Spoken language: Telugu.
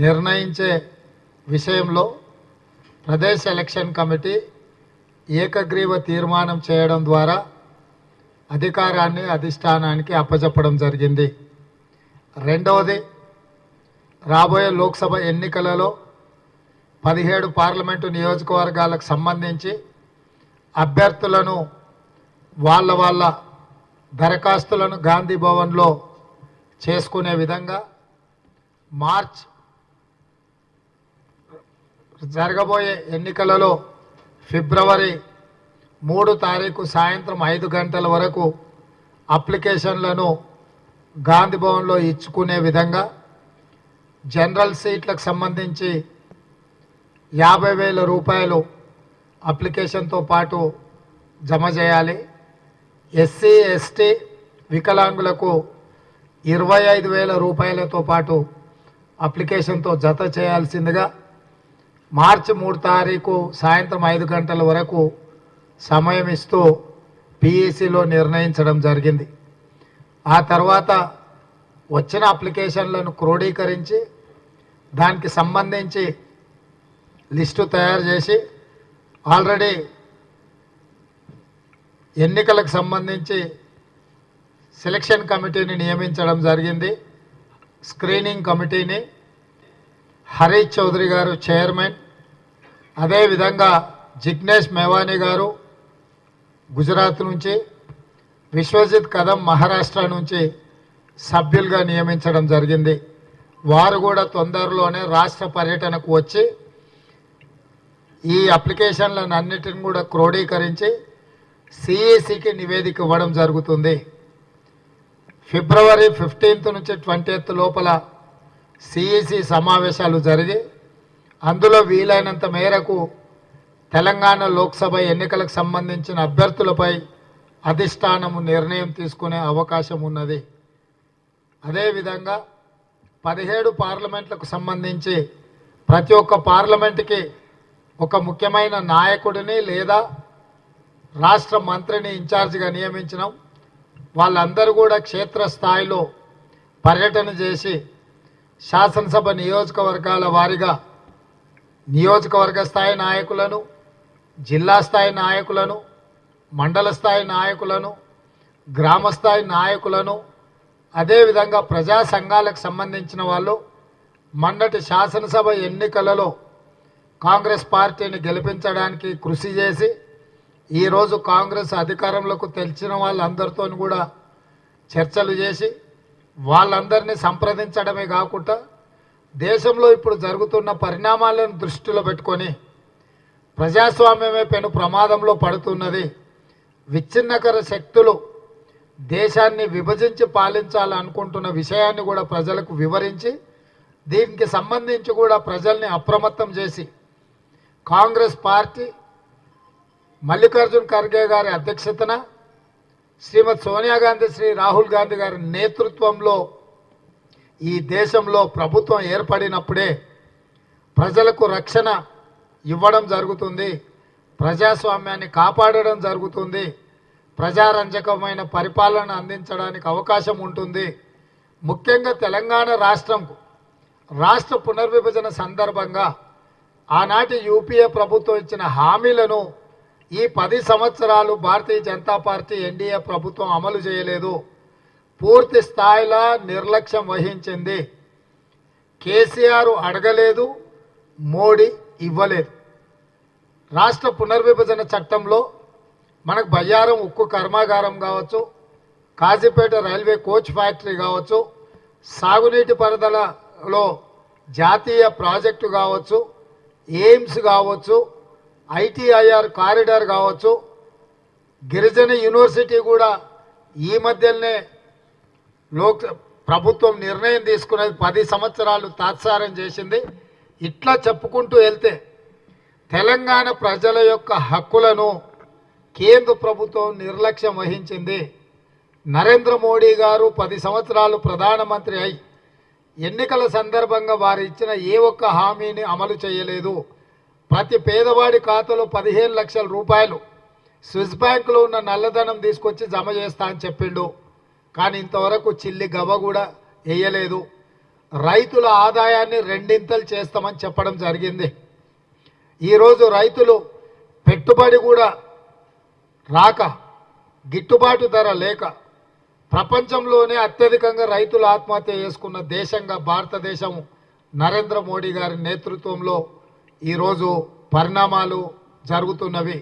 నిర్ణయించే విషయంలో ప్రదేశ్ ఎలక్షన్ కమిటీ ఏకగ్రీవ తీర్మానం చేయడం ద్వారా అధికారాన్ని అధిష్టానానికి అప్పచెప్పడం జరిగింది. రెండవది, రాబోయే లోక్సభ ఎన్నికలలో 17 పార్లమెంటు నియోజకవర్గాలకు సంబంధించి అభ్యర్థులను వాళ్ళ దరఖాస్తులను గాంధీ భవన్లో చేసుకునే విధంగా మార్చ్ జరగబోయే ఎన్నికలలో ఫిబ్రవరి 3 తారీఖు సాయంత్రం 5 గంటల వరకు అప్లికేషన్లను గాంధీ భవన్లో ఇచ్చుకునే విధంగా జనరల్ సీట్లకు సంబంధించి 50,000 రూపాయలు అప్లికేషన్తో పాటు జమ చేయాలి. ఎస్సీ ఎస్టీ వికలాంగులకు 25,000 రూపాయలతో పాటు అప్లికేషన్తో జత చేయాల్సిందిగా మార్చి 3 తారీఖు సాయంత్రం 5 గంటల వరకు సమయం ఇస్తూ పిఈసిలో నిర్ణయించడం జరిగింది. ఆ తర్వాత వచ్చిన అప్లికేషన్లను క్రోడీకరించి దానికి సంబంధించి లిస్టు తయారు చేసి ఆల్రెడీ ఎన్నికలకు సంబంధించి సెలక్షన్ కమిటీని నియమించడం జరిగింది. స్క్రీనింగ్ కమిటీని హరీష్ చౌదరి గారు చైర్మన్, అదేవిధంగా జిగ్నేష్ మేవానీ గారు గుజరాత్ నుంచి, విశ్వజిత్ కదం మహారాష్ట్ర నుంచి సభ్యులుగా నియమించడం జరిగింది. వారు కూడా తొందరలోనే రాష్ట్ర పర్యటనకు వచ్చి ఈ అప్లికేషన్లను అన్నిటిని కూడా క్రోడీకరించి సిఈసికి నివేదిక ఇవ్వడం జరుగుతుంది. ఫిబ్రవరి 15 నుంచి 20 లోపల సిఈసి సమావేశాలు జరిగి అందులో వీలైనంత మేరకు తెలంగాణ లోక్సభ ఎన్నికలకు సంబంధించిన అభ్యర్థులపై అధిష్టానము నిర్ణయం తీసుకునే అవకాశం ఉన్నది. అదేవిధంగా 17 పార్లమెంట్లకు సంబంధించి ప్రతి ఒక్క పార్లమెంటుకి ఒక ముఖ్యమైన నాయకుడిని లేదా రాష్ట్ర మంత్రిని ఇన్ఛార్జిగా నియమించినాం. వాళ్ళందరూ కూడా క్షేత్రస్థాయిలో పర్యటన చేసి శాసనసభ నియోజకవర్గాల వారీగా నియోజకవర్గ స్థాయి నాయకులను, జిల్లా స్థాయి నాయకులను, మండల స్థాయి నాయకులను, గ్రామస్థాయి నాయకులను, అదేవిధంగా ప్రజా సంఘాలకు సంబంధించిన వాళ్ళు మొన్నటి శాసనసభ ఎన్నికలలో కాంగ్రెస్ పార్టీని గెలిపించడానికి కృషి చేసి ఈరోజు కాంగ్రెస్ అధికారంలోకి తెలిసిన వాళ్ళందరితో కూడా చర్చలు చేసి వాళ్ళందరినీ సంప్రదించడమే కాకుండా దేశంలో ఇప్పుడు జరుగుతున్న పరిణామాలను దృష్టిలో పెట్టుకొని ప్రజాస్వామ్యమే పెను ప్రమాదంలో పడుతున్నది, విచ్ఛిన్నకర శక్తులు దేశాన్ని విభజించి పాలించాలనుకుంటున్న విషయాన్ని కూడా ప్రజలకు వివరించి దీనికి సంబంధించి కూడా ప్రజల్ని అప్రమత్తం చేసి కాంగ్రెస్ పార్టీ మల్లికార్జున్ ఖర్గే గారి అధ్యక్షతన శ్రీమతి సోనియా గాంధీ, శ్రీ రాహుల్ గాంధీ గారి నేతృత్వంలో ఈ దేశంలో ప్రభుత్వం ఏర్పడినప్పుడే ప్రజలకు రక్షణ ఇవ్వడం జరుగుతుంది, ప్రజాస్వామ్యాన్ని కాపాడడం జరుగుతుంది, ప్రజారంజకమైన పరిపాలన అందించడానికి అవకాశం ఉంటుంది. ముఖ్యంగా తెలంగాణ రాష్ట్రంకు రాష్ట్ర పునర్విభజన సందర్భంగా ఆనాటి యూపీఏ ప్రభుత్వం ఇచ్చిన హామీలను ఈ 10 సంవత్సరాలు భారతీయ జనతా పార్టీ ఎన్డీఏ ప్రభుత్వం అమలు చేయలేదు, పూర్తి స్థాయిలో నిర్లక్ష్యం వహించింది. కేసీఆర్ అడగలేదు, మోడీ ఇవ్వలేదు. రాష్ట్ర పునర్విభజన చట్టంలో మనకు బయ్యారం ఉక్కు కర్మాగారం కావచ్చు, కాజీపేట రైల్వే కోచ్ ఫ్యాక్టరీ కావచ్చు, సాగునీటి పరిధులలో జాతీయ ప్రాజెక్టు కావచ్చు, ఎయిమ్స్ కావచ్చు, ఐటీఐఆర్ కారిడార్ కావచ్చు, గిరిజన యూనివర్సిటీ కూడా ఈ మధ్యనే ప్రభుత్వం నిర్ణయం తీసుకున్నది 10 సంవత్సరాలు తాత్సారం చేసింది. ఇట్లా చెప్పుకుంటూ వెళ్తే తెలంగాణ ప్రజల యొక్క హక్కులను కేంద్ర ప్రభుత్వం నిర్లక్ష్యం వహించింది. నరేంద్ర మోడీ గారు 10 సంవత్సరాలు ప్రధానమంత్రి అయి ఎన్నికల సందర్భంగా వారు ఇచ్చిన ఏ ఒక్క హామీని అమలు చేయలేదు. ప్రతి పేదవాడి ఖాతాలో 15 లక్షల రూపాయలు స్విస్ బ్యాంకులో ఉన్న నల్లధనం తీసుకొచ్చి జమ చేస్తా అని చెప్పిండు. కానీ ఇంతవరకు చిల్లి గవ్వ కూడా వేయలేదు. రైతుల ఆదాయాన్ని రెండింతలు చేస్తామని చెప్పడం జరిగింది. ఈరోజు రైతులు పెట్టుబడి కూడా రాక, గిట్టుబాటు ధర లేక ప్రపంచంలోనే అత్యధికంగా రైతులు ఆత్మహత్య చేసుకున్న దేశంగా భారతదేశం నరేంద్ర మోడీ గారి నేతృత్వంలో ఈరోజు పరిణామాలు జరుగుతున్నవి.